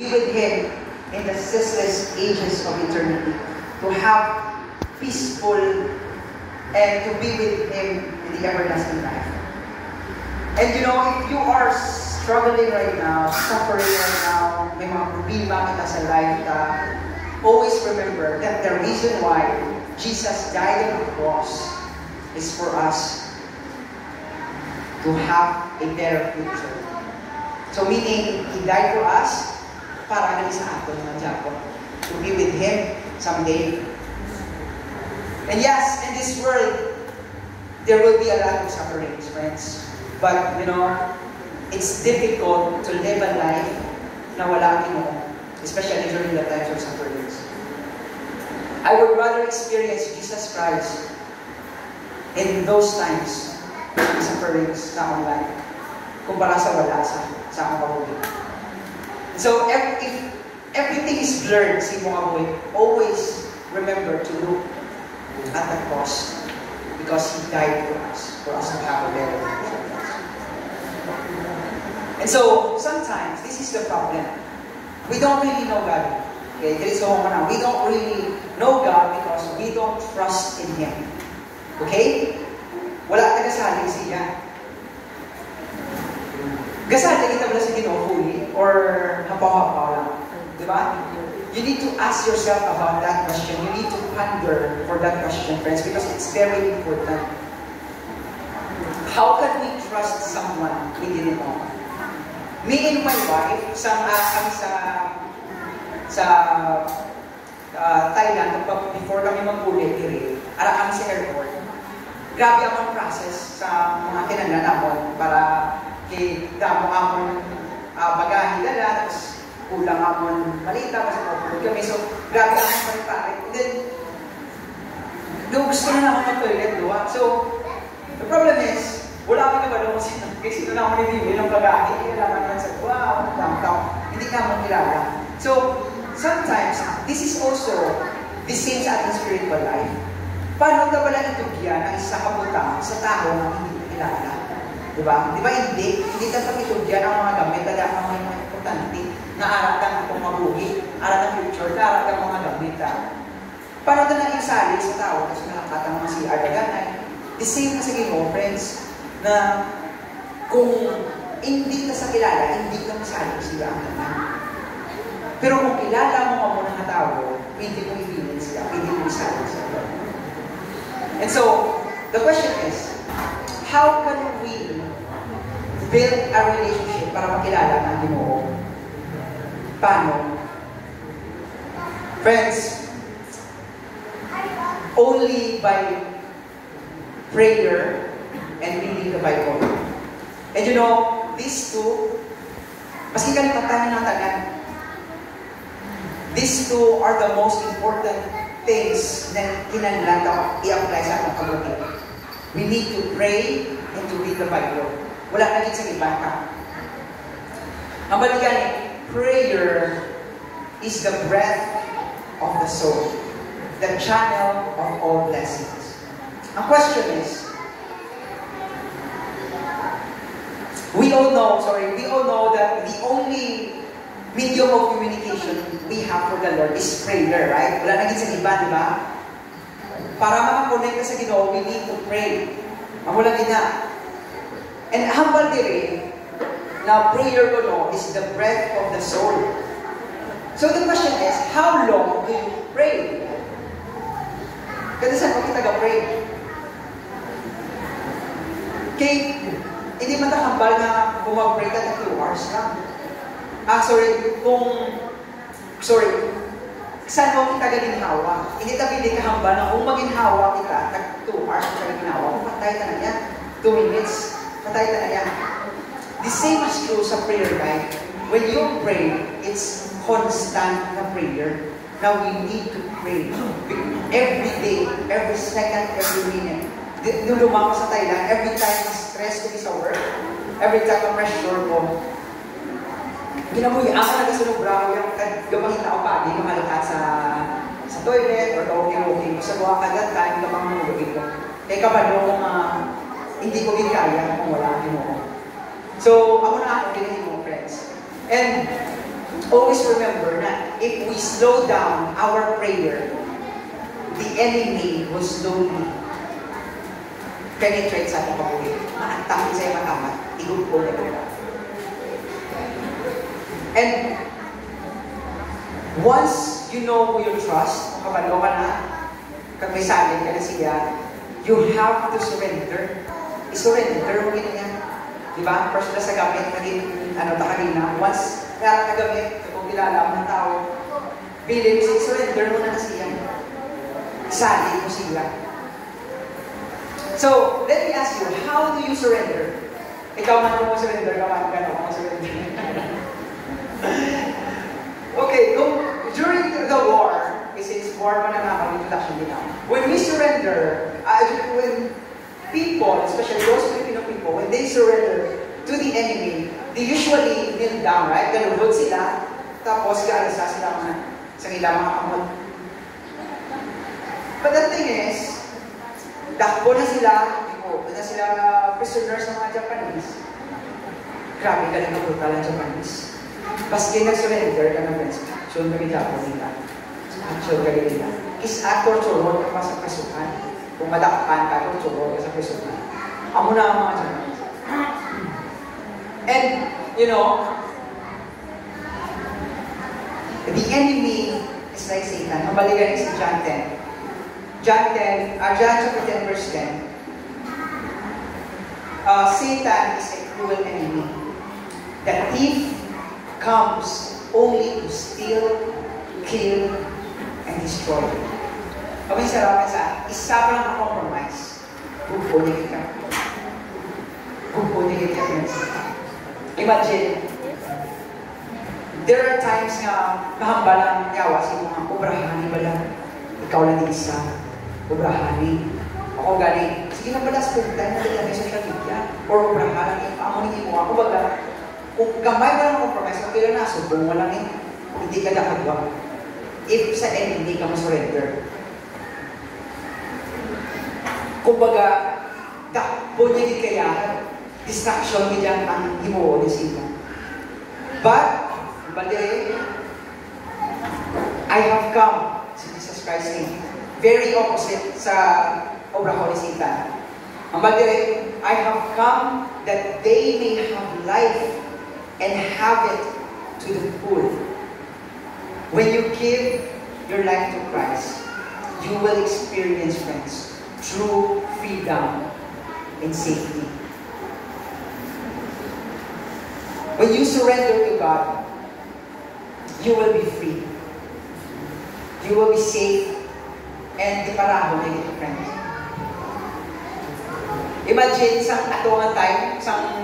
be with Him in the ceaseless ages of eternity, to have peaceful and to be with Him in the everlasting life. And you know, if you are struggling right now, suffering right now, may mga problema kita sa life ka, always remember that the reason why Jesus died on the cross is for us to have a better future. So meaning, He died for us para ganun sa atin ng Jacob, to be with Him someday. And yes, in this world, there will be a lot of sufferings, friends. But, you know, it's difficult to live a life na wala Ginoo, especially during the times of sufferings. I would rather experience Jesus Christ in those times of sufferings sa akong life kumpara sa wala sa akong kabuhi. So, if everything is blurred sa imong kabuhi, always remember to look at the cross because He died for us to have a better future. And so, sometimes, this is the problem. We don't really know God. Okay, we don't really know God because we don't trust in Him. Okay? Wala tagasalig siya. Gasalig kita wala sa Ginoo fully or hapaw-hapaw lang. Diba? You need to ask yourself about that question. You need to ponder for that question, friends, because it's very important. How can we trust someone we didn't know? Me and my wife, kami sa Thailand, before kami mag-ulit, ara kami sa airport. Grabe ang process sa mga kinanglan namon para damo amon bagahe dala, tapos kulang amon malita, kasi mag-ulit kami. So, grabe ang pare-pare. And then, gusto na naman mag-toilet doon. So, the problem is, wala kami kabalo kasi ito na ako nilibili ng bagahe. Kailangan naman sa, wow, downtown. Hindi ka mo kilala. So, sometimes, this is also the same sa ating spiritual life. Paano ka pala itugyan ang isa kabutang sa tao na hindi mo kilala? Diba? Diba hindi? Hindi ka pag-itugyan ang mga gamit na ang mga importante na arat kang mabuhi, arat ang future, arat kang mga gamit. Paano ka na isali sa tao kasi nakakatang mga si Ardaganay? The same na sa Ginoo, friends, na kung hindi ka sa kilala, hindi ka masali sila ang naman. Pero kung kilala mo ang mga tao, pwede mo i-feeling sila, pwede mo isali sila. And so, the question is, how can we build a relationship para makilala ng Ginoo? Paano? Friends, only by prayer and reading the Bible. And you know, these two, maski kalimutan na tanan, these two are the most important things na kinahanglan ka i-apply sa atong kabuhi. We need to pray and to read the Bible. Wala na din sa iba ka. Ang balikan, prayer is the breath of the soul, the channel of all blessings. Ang question is, we all know that the only medium of communication we have for the Lord is prayer, right? Wala naging sa iba, di ba? Para makakonect ka sa Ginoo, we need to pray. Wala din na. And hambal diri, na prayer ko no, is the breath of the soul. So the question is, how long do you pray? Kasi saan ko kita ga-pray? Okay, hindi man takambal na bumag-pray ka na 2 hours lang. Saan mo kita galinhawa? Hindi tabi ka hambal na kung maginhawa kita, nag 2 hours ka galinhawa, patay ka na yan. 2 minutes, patay ka na yan. The same is true sa prayer life. When you pray, it's constant na prayer. Now we need to pray. Every day, every second, every minute. Nung lumako sa Thailand, every time na-stress ko sa work, every time na-pressure ko, ginamuhi, ako nagasunog bravo yung gamangin na upagi, mahalakat sa toilet, or okay, sa buha kagat, kain ka bang nulugin ko. Kaya kabalo kung hindi ko ginagaya kung wala mo. So, ako na ako, ginahin mo, friends. And, always remember na if we slow down our prayer, the enemy will slowly penetrate sa ating kabuhi. Maantangin sa'yo matamat. Igugpo na ito. And once you know who you trust, kabalo ka na, kag may salin ka na siya, you have to surrender. I-surrender mo niya. Diba? First na sa gamit, naging kanina. Once na nagamit, kung kilala mo ng tao, bilin, surrender mo na siya. Salin mo siya. So, let me ask you, how do you surrender? Ikaw man mo surrender, kaman ka mo surrender. Okay, during the war, since war man na introduction din ako, when we surrender, when people, especially those Filipino people, when they surrender to the enemy, they usually kneel down, right? Ganun sila, tapos gaalasa sila sa ilang mga kamot. But the thing is, dakbo na sila, prisoners ng mga Japanese. Grabe, galing ang brutal ang Japanese. Baski nag-surrender ka ng friends, so nag-Japan nila. So, galing nila. Torture ka pa sa prisuhan. Kung madakpan ka, torture ka sa prisuhan. Amo na ang mga Japanese. And, you know, the enemy is like Satan. Mabalikan sa John 10. John chapter 10, verse 10. Satan is a cruel enemy. The thief comes only to steal, kill, and destroy. Kami sarap sa isa pa lang compromise. Bubunin ka. Bubunin ka, friends. Imagine, there are times nga kahambalang yawa sa mga obrahani ba lang. Ikaw lang isa. Obrahani. Ako galing. Sige na pala, punta na din natin sa social media. Or obrahani. Amo ni mo. Ako baga, kung gamay ba ng compromise, okay lang na, subong mo lang hindi ka nakagawa. If sa end, hindi ka ma-surrender. Kung baga, takbo niya di kaya, distraction niya ang himuo ni sila. But, I have come, si Jesus Christ name, very opposite sa obrahon ni Satan. Ang badire, I have come that they may have life and have it to the full. When you give your life to Christ, you will experience, friends, true freedom and safety. When you surrender to God, you will be free. You will be safe and di paraho na ito, friends. Imagine, isang atungan time, isang